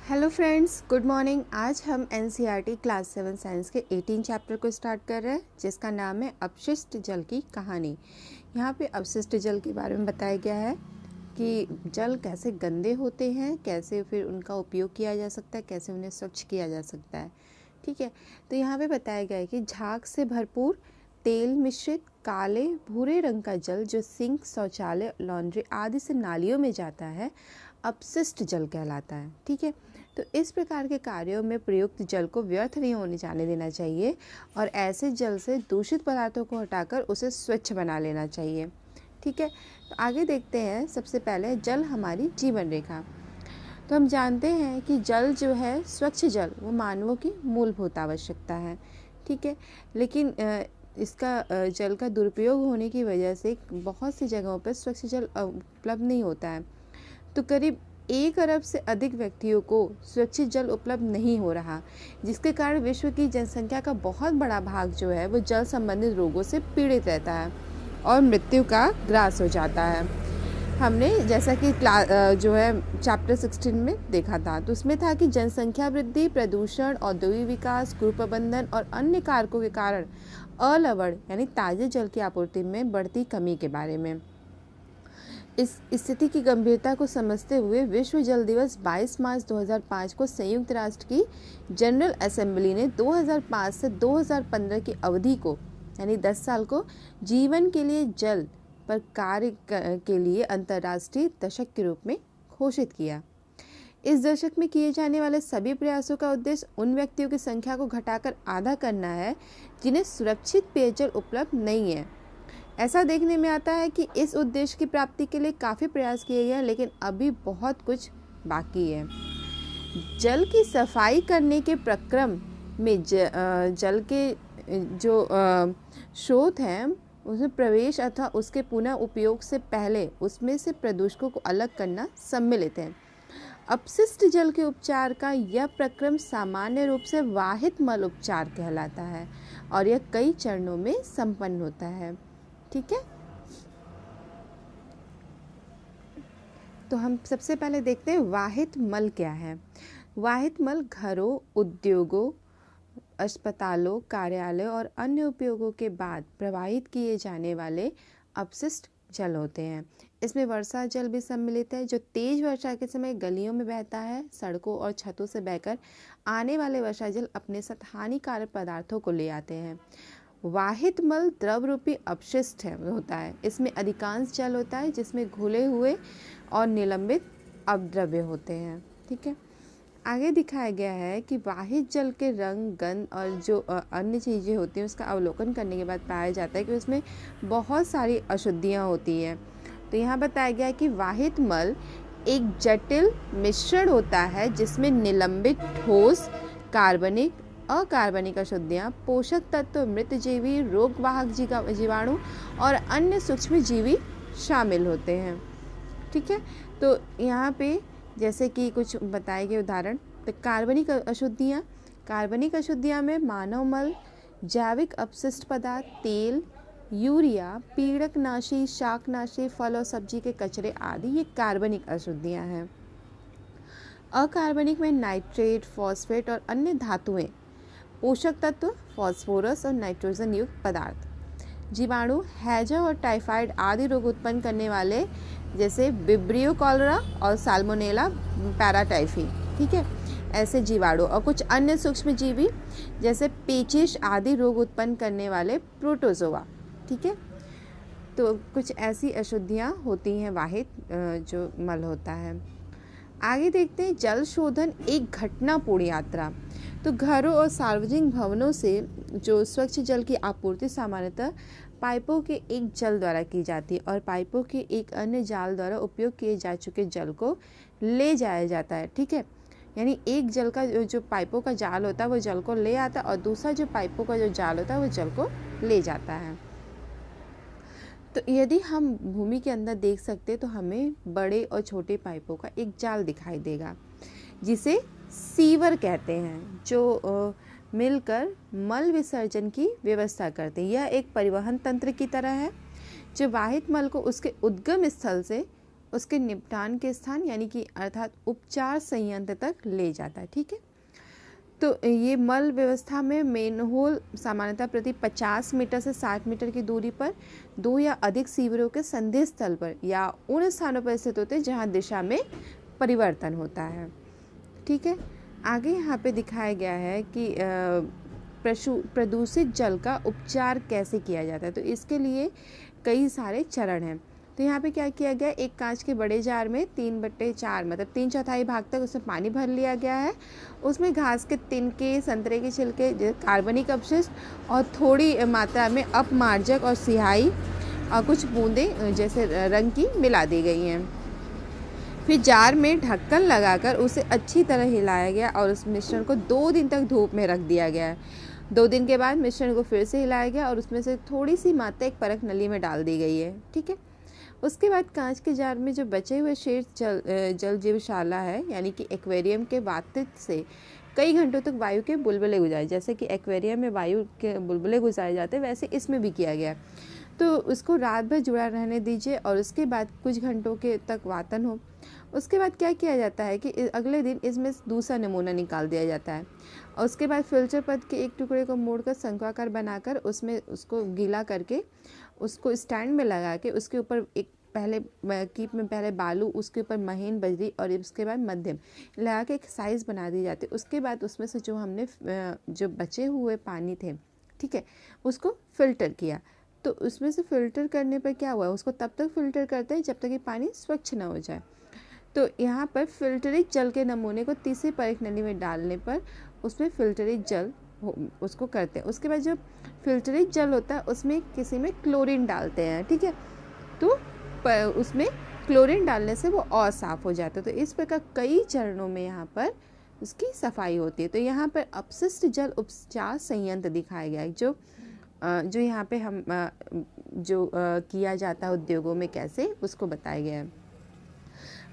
Hello friends, good morning. आज हम NCERT class 7 science के 18 चैप्टर को स्टार्ट कर रहे हैं, जिसका नाम है अपशिष्ट जल की कहानी। यहाँ पे अपशिष्ट जल के बारे में बताया गया है कि जल कैसे गंदे होते हैं, कैसे फिर उनका उपयोग किया जा सकता है, कैसे उन्हें स्वच्छ किया जा सकता है। ठीक है, तो यहाँ पे बताया गया है कि झाग से भरपूर तेल मिश्रित काले भूरे रंग का जल जो सिंक, शौचालय, लॉन्ड्री आदि से नालियों में जाता है, अपशिष्ट जल कहलाता है। ठीक है, तो इस प्रकार के कार्यों में प्रयुक्त जल को व्यर्थ नहीं होने जाने देना चाहिए और ऐसे जल से दूषित पदार्थों को हटाकर उसे स्वच्छ बना लेना चाहिए। ठीक है, तो आगे देखते हैं। सबसे पहले जल हमारी जीवन रेखा। तो हम जानते हैं कि जल जो है, स्वच्छ जल, वो मानवों की मूलभूत आवश्यकता है। ठीक है, लेकिन इसका जल का दुरुपयोग होने की वजह से बहुत सी जगहों पर स्वच्छ जल उपलब्ध नहीं होता है। तो करीब 1 अरब से अधिक व्यक्तियों को स्वच्छ जल उपलब्ध नहीं हो रहा, जिसके कारण विश्व की जनसंख्या का बहुत बड़ा भाग जो है वो जल संबंधित रोगों से पीड़ित रहता है और मृत्यु का ग्रास हो जाता है। हमने जैसा कि जो है चैप्टर 16 में देखा था, तो उसमें था कि जनसंख्या वृद्धि, प्रदूषण, औद्योगिक विकास, कुप्रबंधन और अन्य कारकों के कारण अलवण यानी ताजे जल की आपूर्ति में बढ़ती कमी के बारे में। इस स्थिति की गंभीरता को समझते हुए विश्व जल दिवस 22 मार्च 2005 को संयुक्त राष्ट्र की जनरल असेंबली ने 2005 से 2015 की अवधि को, यानी 10 साल को, जीवन के लिए जल पर कार्य के लिए अंतर्राष्ट्रीय दशक के रूप में घोषित किया। इस दशक में किए जाने वाले सभी प्रयासों का उद्देश्य उन व्यक्तियों की संख्या को घटाकर आधा करना है जिन्हें सुरक्षित पेयजल उपलब्ध नहीं है। ऐसा देखने में आता है कि इस उद्देश्य की प्राप्ति के लिए काफ़ी प्रयास किए गए हैं, लेकिन अभी बहुत कुछ बाकी है। जल की सफाई करने के प्रक्रम में जल के जो स्रोत हैं उसमें प्रवेश अथवा उसके पुनः उपयोग से पहले उसमें से प्रदूषकों को अलग करना सम्मिलित है। अपशिष्ट जल के उपचार का यह प्रक्रम सामान्य रूप से वाहित मल उपचार कहलाता है और यह कई चरणों में संपन्न होता है। ठीक है, तो हम सबसे पहले देखते हैं वाहित मल क्या है। वाहित मल घरों, उद्योगों, अस्पतालों, कार्यालयों और अन्य उपयोगों के बाद प्रवाहित किए जाने वाले अपशिष्ट जल होते हैं। इसमें वर्षा जल भी सम्मिलित है, जो तेज वर्षा के समय गलियों में बहता है। सड़कों और छतों से बहकर आने वाले वर्षा जल अपने साथ हानिकारक पदार्थों को ले आते हैं। वाहित मल द्रव रूपी अपशिष्ट होता है। इसमें अधिकांश जल होता है जिसमें घुले हुए और निलंबित अपद्रव्य होते हैं। ठीक है, आगे दिखाया गया है कि वाहित जल के रंग, गंध और जो अन्य चीज़ें होती हैं उसका अवलोकन करने के बाद पाया जाता है कि उसमें बहुत सारी अशुद्धियाँ होती हैं। तो यहाँ बताया गया है कि वाहित मल एक जटिल मिश्रण होता है जिसमें निलंबित ठोस, कार्बनिक, अकार्बनिक अशुद्धियाँ, पोषक तत्व, मृत जीवी, रोगवाहक जीवाणु और अन्य सूक्ष्म जीवी शामिल होते हैं। ठीक है, तो यहाँ पे जैसे कि कुछ बताए गए उदाहरण, तो कार्बनिक अशुद्धियाँ में मानव मल, जैविक अपशिष्ट पदार्थ, तेल, यूरिया, पीड़कनाशी, शाकनाशी, फल और सब्जी के कचरे आदि, ये कार्बनिक अशुद्धियाँ हैं। अकार्बनिक में नाइट्रेट, फॉस्फेट और अन्य धातुएं, पोषक तत्व, फास्फोरस और नाइट्रोजन युक्त पदार्थ, जीवाणु, हैजा और टाइफाइड आदि रोग उत्पन्न करने वाले जैसे विब्रियो कॉलरा और साल्मोनेला पैराटाइफी। ठीक है, ऐसे जीवाणु और कुछ अन्य सूक्ष्म जीवी जैसे पेचिश आदि रोग उत्पन्न करने वाले प्रोटोजोआ। ठीक है, तो कुछ ऐसी अशुद्धियाँ होती हैं वाहित जो मल होता है। आगे देखते हैं जल शोधन एक घटनापूर्ण यात्रा। तो घरों और सार्वजनिक भवनों से जो स्वच्छ जल की आपूर्ति सामान्यतः पाइपों के एक जल द्वारा की जाती है और पाइपों के एक अन्य जाल द्वारा उपयोग किए जा चुके जल को ले जाया जाता है। ठीक है, यानी एक जल का जो पाइपों का जाल होता है वो जल को ले आता है और दूसरा जो पाइपों का जो जाल होता है वो जल को ले जाता है। तो यदि हम भूमि के अंदर देख सकते तो हमें बड़े और छोटे पाइपों का एक जाल दिखाई देगा जिसे सीवर कहते हैं, जो मिलकर मल विसर्जन की व्यवस्था करते हैं। यह एक परिवहन तंत्र की तरह है जो वाहित मल को उसके उद्गम स्थल से उसके निपटान के स्थान यानी कि अर्थात उपचार संयंत्र तक ले जाता है। ठीक है, तो ये मल व्यवस्था में मेनहोल सामान्यतः प्रति 50 मीटर से 60 मीटर की दूरी पर 2 या अधिक सीवरों के संधि स्थल पर या उन स्थानों पर स्थित होते हैं जहां दिशा में परिवर्तन होता है। ठीक है, आगे यहाँ पे दिखाया गया है कि प्रदूषित जल का उपचार कैसे किया जाता है। तो इसके लिए कई सारे चरण हैं। तो यहाँ पे क्या किया गया, एक कांच के बड़े जार में 3/4 मतलब 3/4 भाग तक उसमें पानी भर लिया गया है। उसमें घास के तिनके, संतरे के छिलके, कार्बनिक अपशिष्ट और थोड़ी मात्रा में अपमार्जक और सिहाई और कुछ बूंदें जैसे रंग की मिला दी गई हैं। फिर जार में ढक्कन लगाकर उसे अच्छी तरह हिलाया गया और उस मिश्रण को 2 दिन तक धूप में रख दिया गया। 2 दिन के बाद मिश्रण को फिर से हिलाया गया और उसमें से थोड़ी सी मात्रा एक परख नली में डाल दी गई है। ठीक है, उसके बाद कांच के जार में जो बचे हुए शेष जल जीवशाला है यानी कि एक्वेरियम के वातित से कई घंटों तक वायु के बुलबुले गुजारे, जैसे कि एक्वेरियम में वायु के बुलबुले गुजारे जाते हैं वैसे इसमें भी किया गया। तो उसको रात भर जुड़ा रहने दीजिए और उसके बाद कुछ घंटों के तक वातन हो। उसके बाद क्या किया जाता है कि अगले दिन इसमें दूसरा नमूना निकाल दिया जाता है और उसके बाद फिल्टर पद के एक टुकड़े को मोड़कर शंक्वाकार बनाकर उसमें उसको गीला करके उसको स्टैंड में लगा के उसके ऊपर एक पहले कीप में पहले बालू, उसके ऊपर महीन बजरी और उसके बाद मध्यम लगा के एक साइज़ बना दी जाती है। उसके बाद उसमें से जो हमने जो बचे हुए पानी थे, ठीक है, उसको फिल्टर किया। तो उसमें से फ़िल्टर करने पर क्या हुआ, उसको तब तक फ़िल्टर करते हैं जब तक कि पानी स्वच्छ ना हो जाए। तो यहाँ पर फ़िल्टरित जल के नमूने को तीसरी परख नली में डालने पर उसमें फ़िल्टरित जल उसको करते हैं। उसके बाद जो फ़िल्टरित जल होता है उसमें किसी में क्लोरीन डालते हैं। ठीक है, तो उसमें क्लोरीन डालने से वो और साफ़ हो जाता है। तो इस प्रकार कई चरणों में यहाँ पर उसकी सफाई होती है। तो यहाँ पर अपशिष्ट जल उपचार संयंत्र दिखाया गया है जो यहाँ पे हम किया जाता है उद्योगों में कैसे, उसको बताया गया है।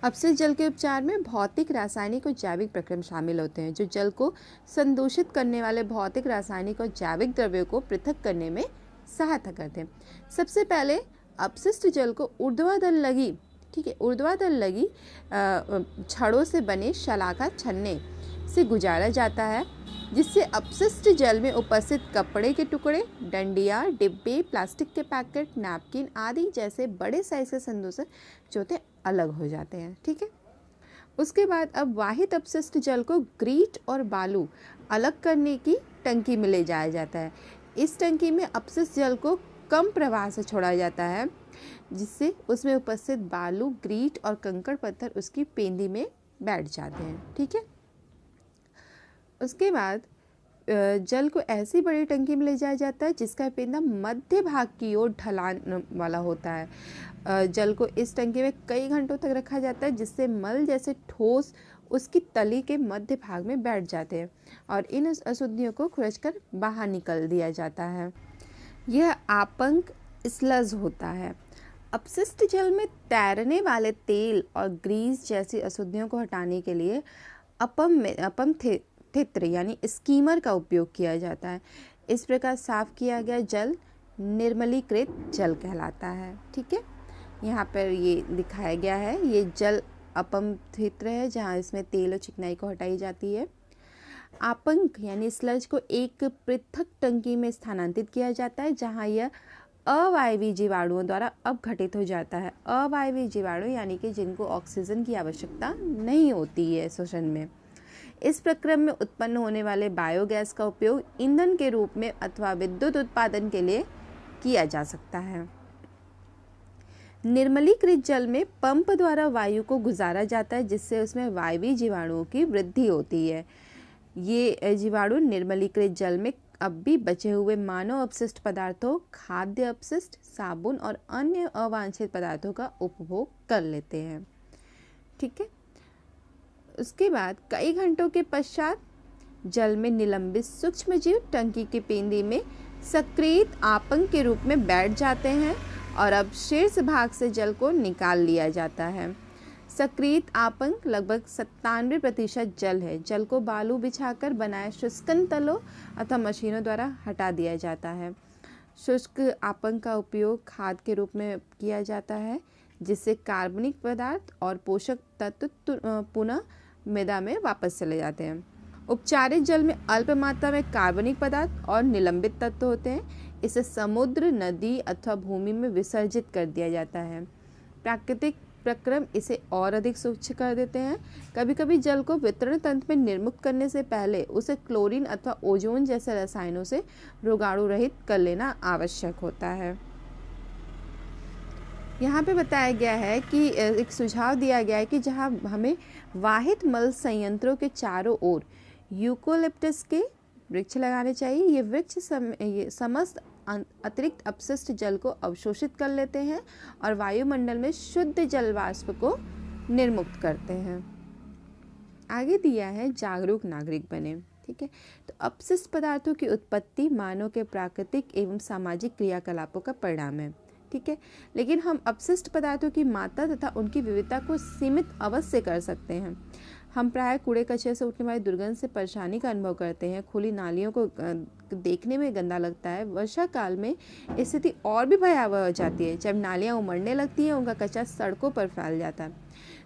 अपशिष्ट जल के उपचार में भौतिक, रासायनिक और जैविक प्रक्रम शामिल होते हैं जो जल को संदूषित करने वाले भौतिक, रासायनिक और जैविक द्रव्यों को पृथक करने में सहायता करते हैं। सबसे पहले अपशिष्ट जल को ऊर्ध्वाधर लगी, ठीक है, ऊर्ध्वाधर लगी छड़ों से बने शलाका छन्ने से गुजारा जाता है, जिससे अपशिष्ट जल में उपस्थित कपड़े के टुकड़े, डंडिया, डिब्बे, प्लास्टिक के पैकेट, नैपकिन आदि जैसे बड़े साइज के संदूषक जो होते अलग हो जाते हैं। ठीक है, उसके बाद अब वाहित अपशिष्ट जल को ग्रीट और बालू अलग करने की टंकी में ले जाया जाता है। इस टंकी में अपशिष्ट जल को कम प्रवाह से छोड़ा जाता है, जिससे उसमें उपस्थित बालू, ग्रीट और कंकड़ पत्थर उसकी पेंदी में बैठ जाते हैं। ठीक है, उसके बाद जल को ऐसी बड़ी टंकी में ले जाया जाता है जिसका पेंदा मध्य भाग की ओर ढलान वाला होता है। जल को इस टंकी में कई घंटों तक रखा जाता है, जिससे मल जैसे ठोस उसकी तली के मध्य भाग में बैठ जाते हैं और इन अशुद्धियों को खुरचकर बाहर निकल दिया जाता है। यह आपंक स्लज होता है। अपशिष्ट जल में तैरने वाले तेल और ग्रीस जैसी अशुद्धियों को हटाने के लिए अपम थित्र यानी स्कीमर का उपयोग किया जाता है। इस प्रकार साफ किया गया जल निर्मलीकृत जल कहलाता है। ठीक है, यहाँ पर ये दिखाया गया है, ये जल अपम थित्र है जहाँ इसमें तेल और चिकनाई को हटाई जाती है। आपंक यानी स्लज को एक पृथक टंकी में स्थानांतरित किया जाता है जहाँ यह अवायवीय जीवाणुओं द्वारा अपघटित हो जाता है। अवायवीय जीवाणु यानी कि जिनको ऑक्सीजन की आवश्यकता नहीं होती है श्वसन में। इस प्रक्रम में उत्पन्न होने वाले बायोगैस का उपयोग ईंधन के रूप में अथवा विद्युत उत्पादन के लिए किया जा सकता है। निर्मलीकृत जल में पंप द्वारा वायु को गुजारा जाता है, जिससे उसमें वायवीय जीवाणुओं की वृद्धि होती है। ये जीवाणु निर्मलीकृत जल में अब भी बचे हुए मानव अपशिष्ट पदार्थों, खाद्य अपशिष्ट, साबुन और अन्य अवांछित पदार्थों का उपभोग कर लेते हैं। ठीक है, उसके बाद कई घंटों के पश्चात जल में निलंबित सूक्ष्म जीव टंकी की पेंदी में सक्रिय आपंक के रूप में बैठ जाते हैं और अब शीर्ष भाग से जल को निकाल लिया जाता है। सक्रिय आपंक लगभग 97% जल है। जल को बालू बिछाकर बनाए शुष्कन तलों अथवा मशीनों द्वारा हटा दिया जाता है। शुष्क आपंक का उपयोग खाद के रूप में किया जाता है, जिससे कार्बनिक पदार्थ और पोषक तत्व पुनः मृदा में वापस चले जाते हैं। उपचारित जल में अल्प मात्रा में कार्बनिक पदार्थ और निलंबित तत्व होते हैं। इसे समुद्र, नदी अथवा भूमि में विसर्जित कर दिया जाता है। प्राकृतिक प्रक्रम इसे और अधिक स्वच्छ कर देते हैं। कभी कभी जल को वितरण तंत्र में निर्मुक्त करने से पहले उसे क्लोरीन अथवा ओजोन जैसे रसायनों से रोगाणु रहित कर लेना आवश्यक होता है। यहाँ पे बताया गया है कि एक सुझाव दिया गया है कि जहाँ हमें वाहित मल संयंत्रों के चारों ओर यूकोलिप्टस के वृक्ष लगाने चाहिए। ये वृक्ष समस्त अतिरिक्त अपशिष्ट जल को अवशोषित कर लेते हैं और वायुमंडल में शुद्ध जल वाष्प को निर्मुक्त करते हैं। आगे दिया है जागरूक नागरिक बने। ठीक है, तो अपशिष्ट पदार्थों की उत्पत्ति मानव के प्राकृतिक एवं सामाजिक क्रियाकलापों का परिणाम है। ठीक है, लेकिन हम अपशिष्ट पदार्थों की मात्रा तथा उनकी विविधता को सीमित अवश्य कर सकते हैं। हम प्रायः कूड़े कचरे से उठने वाली दुर्गंध से परेशानी का अनुभव करते हैं। खुली नालियों को देखने में गंदा लगता है। वर्षा काल में स्थिति और भी भयावह हो जाती है। जब नालियाँ उमड़ने लगती हैं, उनका कचरा सड़कों पर फैल जाता है।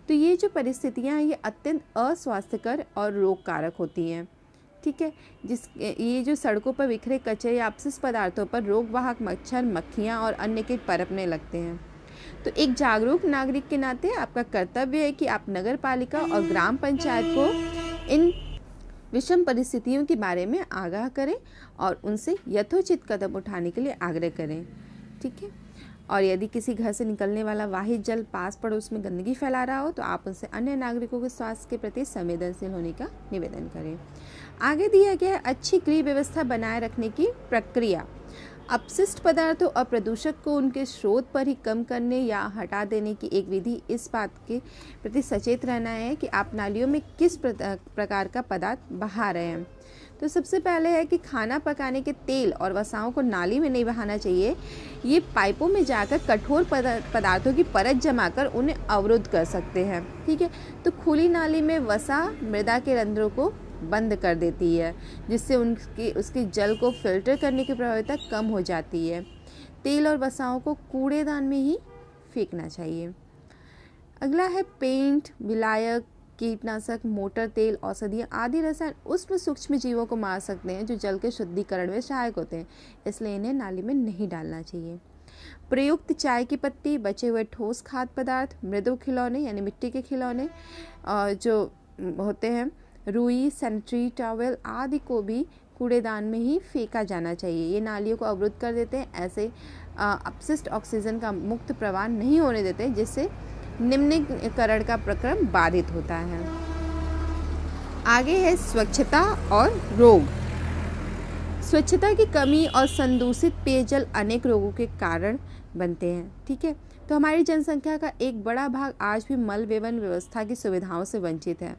तो ये जो परिस्थितियाँ हैं, ये अत्यंत अस्वास्थ्यकर और रोग कारक होती हैं। ठीक है, ये जो सड़कों पर बिखरे कचरे या अपशिष्ट पदार्थों पर रोगवाहक मच्छर, मक्खियाँ और अन्य कीट पनपने लगते हैं। तो एक जागरूक नागरिक के नाते आपका कर्तव्य है कि आप नगर पालिका और ग्राम पंचायत को इन विषम परिस्थितियों के बारे में आगाह करें और उनसे यथोचित कदम उठाने के लिए आग्रह करें। ठीक है, और यदि किसी घर से निकलने वाला वाहित जल पास पड़ोस में गंदगी फैला रहा हो तो आप उनसे अन्य नागरिकों के स्वास्थ्य के प्रति संवेदनशील होने का निवेदन करें। आगे दिया गया है अच्छी गृह व्यवस्था बनाए रखने की प्रक्रिया। अपशिष्ट पदार्थों और प्रदूषक को उनके स्रोत पर ही कम करने या हटा देने की एक विधि इस बात के प्रति सचेत रहना है कि आप नालियों में किस प्रकार का पदार्थ बहा रहे हैं। तो सबसे पहले है कि खाना पकाने के तेल और वसाओं को नाली में नहीं बहाना चाहिए। ये पाइपों में जाकर कठोर पदार्थों की परत जमाकर उन्हें अवरुद्ध कर सकते हैं। ठीक है, तो खुली नाली में वसा मृदा के रंध्रों को बंद कर देती है, जिससे उसके जल को फिल्टर करने की प्रभावता कम हो जाती है। तेल और वसाओं को कूड़ेदान में ही फेंकना चाहिए। अगला है पेंट, विलायक, कीटनाशक, मोटर तेल, औषधियाँ आदि रसायन उसमें सूक्ष्म जीवों को मार सकते हैं जो जल के शुद्धिकरण में सहायक होते हैं, इसलिए इन्हें नाली में नहीं डालना चाहिए। प्रयुक्त चाय की पत्ती, बचे हुए ठोस खाद्य पदार्थ, मृदु खिलौने यानी मिट्टी के खिलौने जो होते हैं, रुई, सैनिटरी टॉवेल आदि को भी कूड़ेदान में ही फेंका जाना चाहिए। ये नालियों को अवरुद्ध कर देते हैं। ऐसे अपशिष्ट ऑक्सीजन का मुक्त प्रवाह नहीं होने देते, जिससे निम्नीकरण का प्रक्रम बाधित होता है। आगे है स्वच्छता और रोग। स्वच्छता की कमी और संदूषित पेयजल अनेक रोगों के कारण बनते हैं। ठीक है, तो हमारी जनसंख्या का एक बड़ा भाग आज भी मल विवन व्यवस्था की सुविधाओं से वंचित है।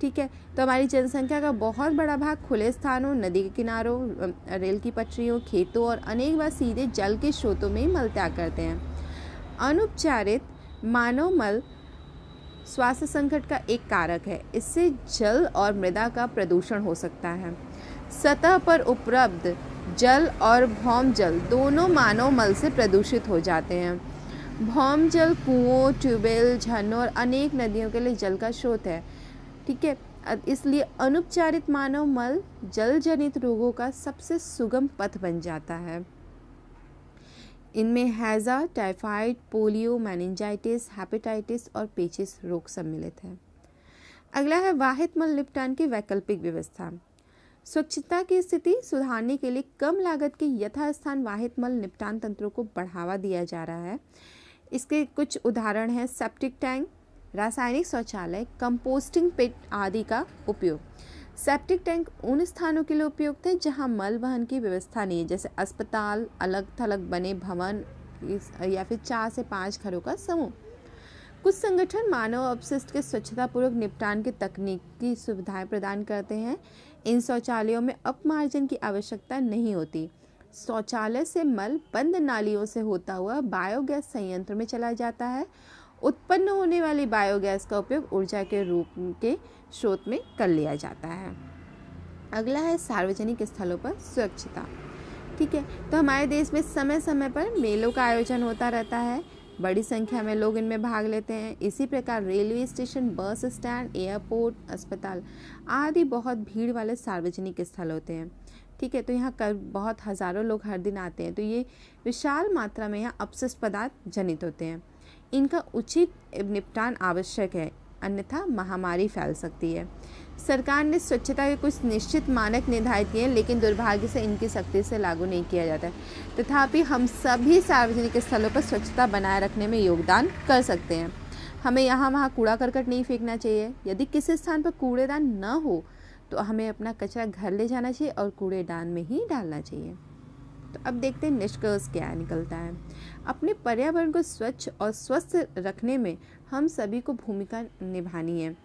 ठीक है, तो हमारी जनसंख्या का बहुत बड़ा भाग खुले स्थानों, नदी के किनारों, रेल की पटरियों, खेतों और अनेक बार सीधे जल के स्रोतों में मल त्याग करते हैं। अनुपचारित मानव मल स्वास्थ्य संकट का एक कारक है। इससे जल और मृदा का प्रदूषण हो सकता है। सतह पर उपलब्ध जल और भौम जल दोनों मानव मल से प्रदूषित हो जाते हैं। भौम जल कुओं, ट्यूबवेल, झरनों और अनेक नदियों के लिए जल का स्रोत है। ठीक है, इसलिए अनुपचारित मानव मल जल जनित रोगों का सबसे सुगम पथ बन जाता है। इनमें हैजा, टाइफाइड, पोलियो, मेनिंजाइटिस, हेपेटाइटिस और पेचिस रोग सम्मिलित है। अगला है वाहित मल निपटान की वैकल्पिक व्यवस्था। स्वच्छता की स्थिति सुधारने के लिए कम लागत के यथास्थान वाहित मल निपटान तंत्रों को बढ़ावा दिया जा रहा है। इसके कुछ उदाहरण हैं सेप्टिक टैंक, रासायनिक शौचालय, कंपोस्टिंग पिट आदि का उपयोग। सेप्टिक टैंक उन स्थानों के लिए उपयुक्त है जहां मल वहन की व्यवस्था नहीं है, जैसे अस्पताल, अलग थलग बने भवन या फिर 4 से 5 घरों का समूह। कुछ संगठन मानव अपशिष्ट के स्वच्छतापूर्वक निपटान की तकनीकी सुविधाएं प्रदान करते हैं। इन शौचालयों में अपमार्जन की आवश्यकता नहीं होती। शौचालय से मल बंद नालियों से होता हुआ बायोगैस संयंत्र में चला जाता है। उत्पन्न होने वाली बायोगैस का उपयोग ऊर्जा के रूप के स्रोत में कर लिया जाता है। अगला है सार्वजनिक स्थलों पर स्वच्छता। ठीक है, तो हमारे देश में समय समय पर मेलों का आयोजन होता रहता है। बड़ी संख्या में लोग इनमें भाग लेते हैं। इसी प्रकार railway station, bus stand, airport, अस्पताल आदि बहुत भीड़ वाले सार्वजनिक स्थल होते हैं। ठीक है, तो यहाँ बहुत हज़ारों लोग हर दिन आते हैं, तो ये विशाल मात्रा में यहाँ अपशिष्ट पदार्थ जनित होते हैं। इनका उचित निपटान आवश्यक है, अन्यथा महामारी फैल सकती है। सरकार ने स्वच्छता के कुछ निश्चित मानक निर्धारित किए हैं, लेकिन दुर्भाग्य से इनकी सख्ती से लागू नहीं किया जाता है। तथापि हम सभी सार्वजनिक स्थलों पर स्वच्छता बनाए रखने में योगदान कर सकते हैं। हमें यहाँ वहाँ कूड़ा करकट नहीं फेंकना चाहिए। यदि किसी स्थान पर कूड़ेदान न हो तो हमें अपना कचरा घर ले जाना चाहिए और कूड़ेदान में ही डालना चाहिए। तो अब देखते हैं निष्कर्ष क्या निकलता है। अपने पर्यावरण को स्वच्छ और स्वस्थ रखने में हम सभी को भूमिका निभानी है।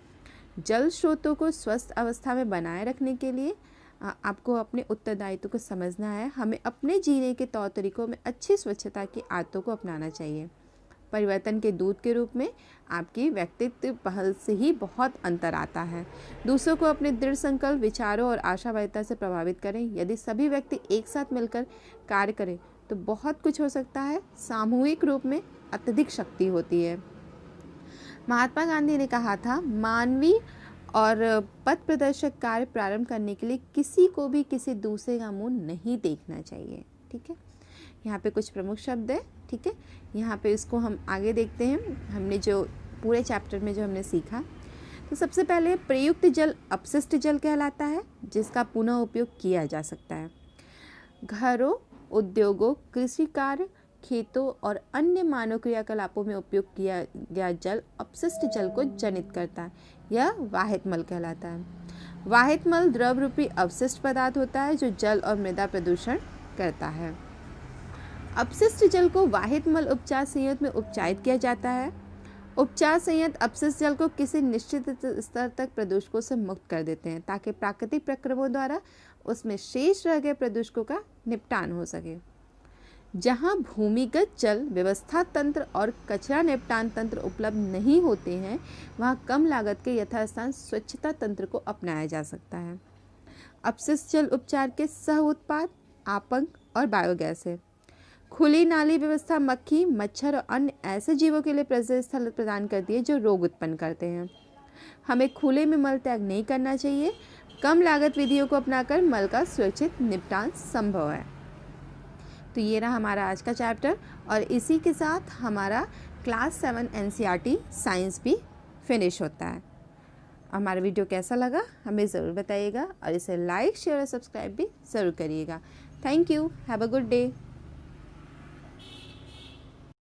जल स्रोतों को स्वस्थ अवस्था में बनाए रखने के लिए आपको अपने उत्तरदायित्व को समझना है। हमें अपने जीने के तौर तरीकों में अच्छी स्वच्छता की आदतों को अपनाना चाहिए। परिवर्तन के दूत के रूप में आपकी व्यक्तित्व पहल से ही बहुत अंतर आता है। दूसरों को अपने दृढ़ संकल्प, विचारों और आशावादिता से प्रभावित करें। यदि सभी व्यक्ति एक साथ मिलकर कार्य करें तो बहुत कुछ हो सकता है। सामूहिक रूप में अत्यधिक शक्ति होती है। महात्मा गांधी ने कहा था, मानवीय और पथ प्रदर्शक कार्य प्रारंभ करने के लिए किसी को भी किसी दूसरे का मुंह नहीं देखना चाहिए। ठीक है, यहाँ पे कुछ प्रमुख शब्द है। ठीक है, यहाँ पे इसको हम आगे देखते हैं। हमने जो पूरे चैप्टर में जो हमने सीखा, तो सबसे पहले प्रयुक्त जल अपशिष्ट जल कहलाता है, जिसका पुनः उपयोग किया जा सकता है। घरों, उद्योगों, कृषि कार्य, खेतों और अन्य मानव क्रियाकलापों में उपयोग किया गया जल अपशिष्ट जल को जनित करता है। यह वाहित मल कहलाता है। वाहित मल द्रव रूपी अवशिष्ट पदार्थ होता है जो जल और मृदा प्रदूषण करता है। अपशिष्ट जल को वाहित मल उपचार संयंत्र में उपचारित किया जाता है। उपचार संयंत्र अपशिष्ट जल को किसी निश्चित स्तर तक प्रदूषकों से मुक्त कर देते हैं, ताकि प्राकृतिक प्रक्रमों द्वारा उसमें शेष रह गए प्रदूषकों का निपटान हो सके। जहां भूमिगत जल व्यवस्था तंत्र और कचरा निपटान तंत्र उपलब्ध नहीं होते हैं, वहां कम लागत के यथास्थान स्वच्छता तंत्र को अपनाया जा सकता है। अपशिष्ट जल उपचार के सह उत्पाद आपंक और बायोगैस है। खुली नाली व्यवस्था मक्खी, मच्छर और अन्य ऐसे जीवों के लिए प्रजनन स्थल प्रदान करती है जो रोग उत्पन्न करते हैं। हमें खुले में मल त्याग नहीं करना चाहिए। कम लागत विधियों को अपनाकर मल का सुरक्षित निपटान संभव है। तो ये रहा हमारा आज का चैप्टर, और इसी के साथ हमारा क्लास 7 NCERT साइंस भी फिनिश होता है। हमारा वीडियो कैसा लगा हमें ज़रूर बताइएगा, और इसे लाइक, शेयर और सब्सक्राइब भी ज़रूर करिएगा। Thank you. Have a good day.